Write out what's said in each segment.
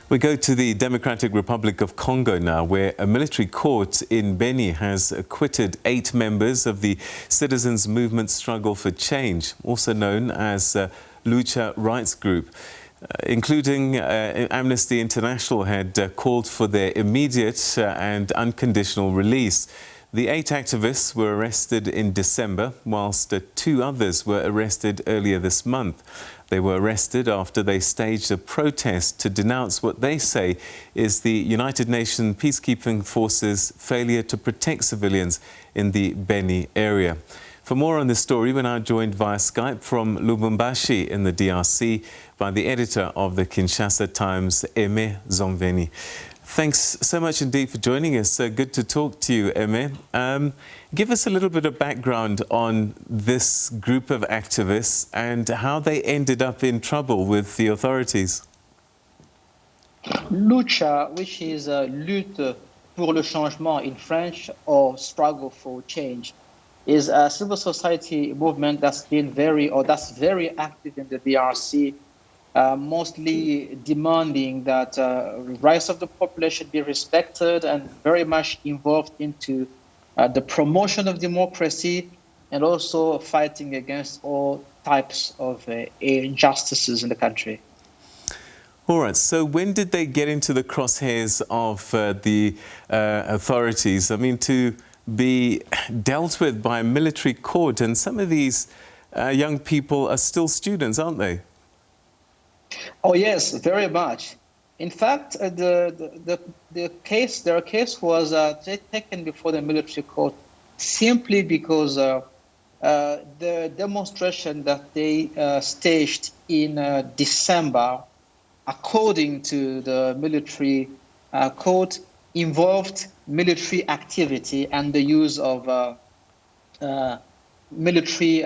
We go to the Democratic Republic of Congo now, where a military court in Beni has acquitted 8 members of the Citizens Movement Struggle for Change, also known as Lucha rights group, including Amnesty International had called for their immediate and unconditional release. The 8 activists were arrested in December, whilst 2 others were arrested earlier this month. They were arrested after they staged a protest to denounce what they say is the United Nations peacekeeping forces' failure to protect civilians in the Beni area. For more on this story, we're now joined via Skype from Lubumbashi in the DRC by the editor of the Kinshasa Times, Aime Zonveni. Thanks so much indeed for joining us. Good to talk to you, Aime. Give us a little bit of background on this group of activists and how they ended up in trouble with the authorities. Lucha, which is lutte pour le changement in French, or struggle for change, is a civil society movement that's very active in the DRC. Mostly demanding that rights of the population be respected and very much involved into the promotion of democracy and also fighting against all types of injustices in the country. All right, so when did they get into the crosshairs of the authorities? I mean, to be dealt with by a military court, and some of these young people are still students, aren't they? Oh yes, very much. In fact, their case was taken before the military court simply because the demonstration that they staged in December, according to the military court, involved military activity and the use of military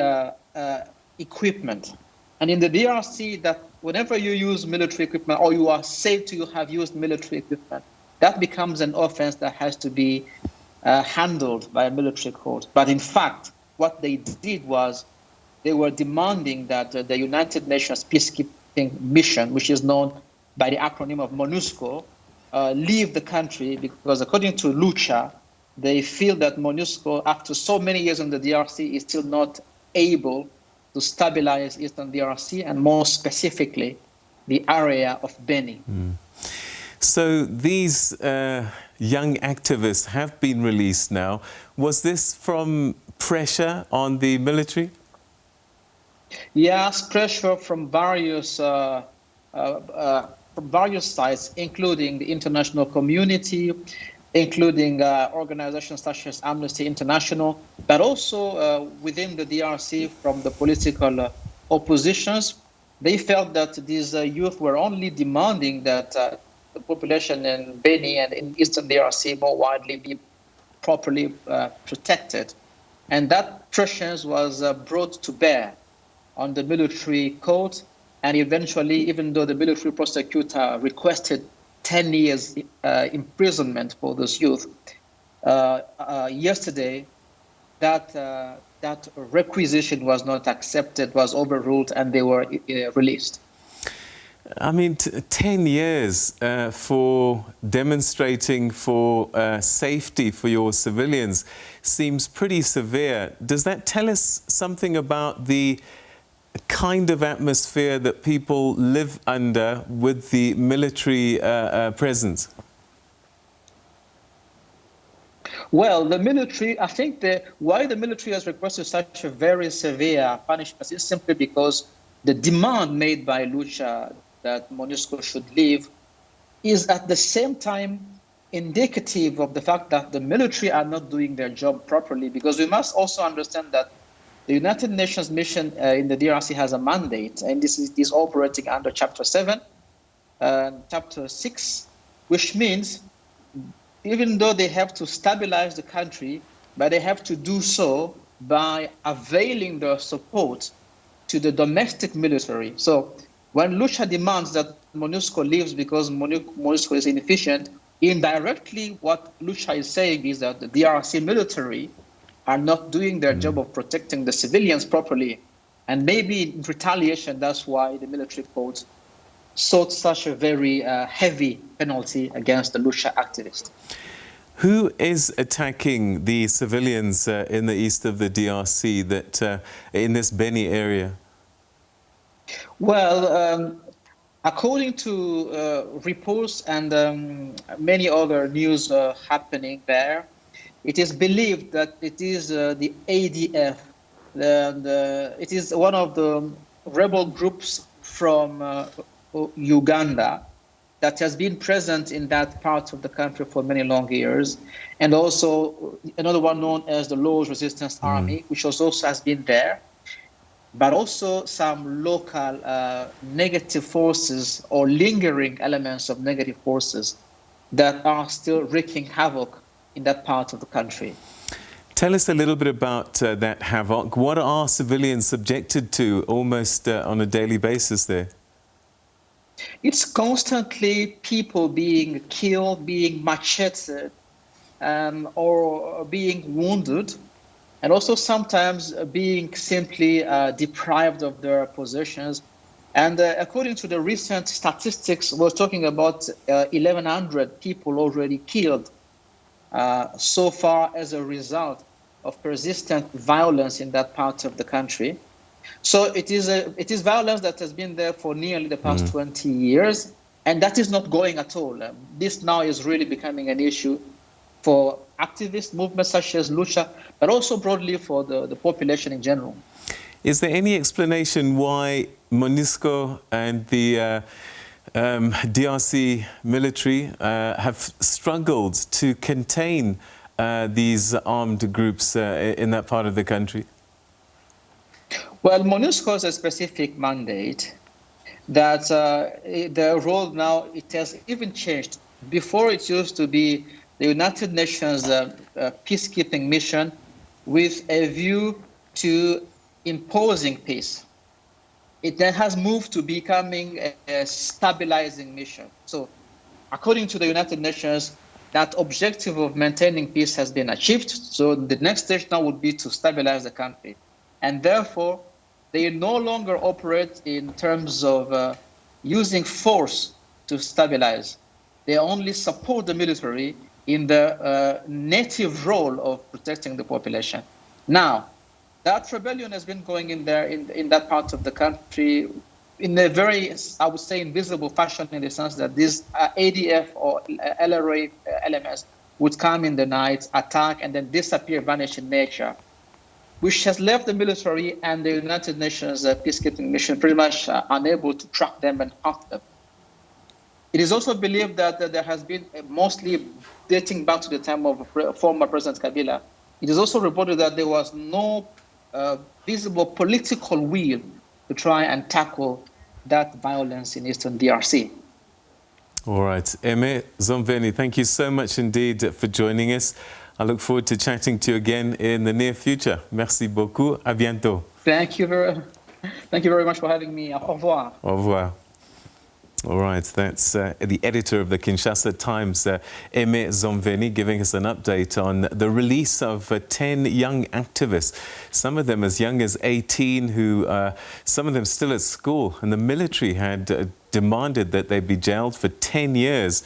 equipment. And in the DRC, that whenever you use military equipment or you are said to have used military equipment, that becomes an offense that has to be handled by a military court. But in fact, what they did was they were demanding that the United Nations peacekeeping mission, which is known by the acronym of MONUSCO, leave the country because according to Lucha, they feel that MONUSCO, after so many years in the DRC, is still not able to stabilize Eastern DRC and more specifically the area of Beni. So these young activists have been released now. Was this from pressure on the military? Yes, pressure from various sides, including the international community, including organizations such as Amnesty International, but also within the DRC from the political oppositions. They felt that these youth were only demanding that the population in Beni and in Eastern DRC more widely be properly protected. And that pressure was brought to bear on the military court, and eventually, even though the military prosecutor requested 10 years imprisonment for those youth, yesterday that requisition was not accepted, was overruled, and they were released. I mean, 10 years for demonstrating for safety for your civilians seems pretty severe. Does that tell us something about the kind of atmosphere that people live under with the military presence? Well, the military, I think why the military has requested such a very severe punishment is simply because the demand made by Lucha that MONUSCO should leave is at the same time indicative of the fact that the military are not doing their job properly, because we must also understand that the United Nations mission in the DRC has a mandate, and this is operating under Chapter 7 and Chapter 6, which means even though they have to stabilize the country, but they have to do so by availing their support to the domestic military. So when Lucha demands that MONUSCO leaves because MONUSCO is inefficient, indirectly what Lucha is saying is that the DRC military are not doing their job of protecting the civilians properly. And maybe in retaliation, that's why the military court sought such a very heavy penalty against the Lucha activists. Who is attacking the civilians in the east of the DRC, that in this Beni area? Well, according to reports and many other news happening there, it is believed that it is the ADF. It is one of the rebel groups from Uganda that has been present in that part of the country for many long years, and also another one known as the Lord's Resistance Army, which also has been there, but also some local negative forces or lingering elements of negative forces that are still wreaking havoc in that part of the country. Tell us a little bit about that havoc. What are civilians subjected to almost on a daily basis there? It's constantly people being killed, being macheted, or being wounded, and also sometimes being simply deprived of their possessions. And according to the recent statistics, we're talking about 1,100 people already killed so far as a result of persistent violence in that part of the country. So it is violence that has been there for nearly the past 20 years, and that is not going at all. This now is really becoming an issue for activist movements such as Lucha, but also broadly for the population in general. Is there any explanation why MONUSCO and the DRC military have struggled to contain these armed groups in that part of the country? Well, MONUSCO has a specific mandate that the role now, it has even changed. Before, it used to be the United Nations peacekeeping mission with a view to imposing peace. It then has moved to becoming a stabilizing mission. So according to the United Nations, that objective of maintaining peace has been achieved. So the next stage now would be to stabilize the country. And therefore, they no longer operate in terms of using force to stabilize. They only support the military in the native role of protecting the population. Now, that rebellion has been going in there in that part of the country in a very, I would say, invisible fashion, in the sense that these ADF or LRA elements would come in the night, attack, and then disappear, vanish in nature, which has left the military and the United Nations peacekeeping mission pretty much unable to track them and hunt them. It is also believed that there has been, mostly dating back to the time of former President Kabila, it is also reported that there was no visible political will to try and tackle that violence in Eastern DRC. All right. Aime Zonveni, thank you so much indeed for joining us. I look forward to chatting to you again in the near future. Merci beaucoup. À bientôt. Thank you very much for having me. Au revoir. Au revoir. All right, that's the editor of the Kinshasa Times, Aime Zonveni, giving us an update on the release of 10 young activists, some of them as young as 18, who some of them still at school. And the military had demanded that they be jailed for 10 years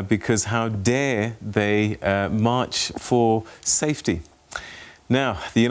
because how dare they march for safety. Now, the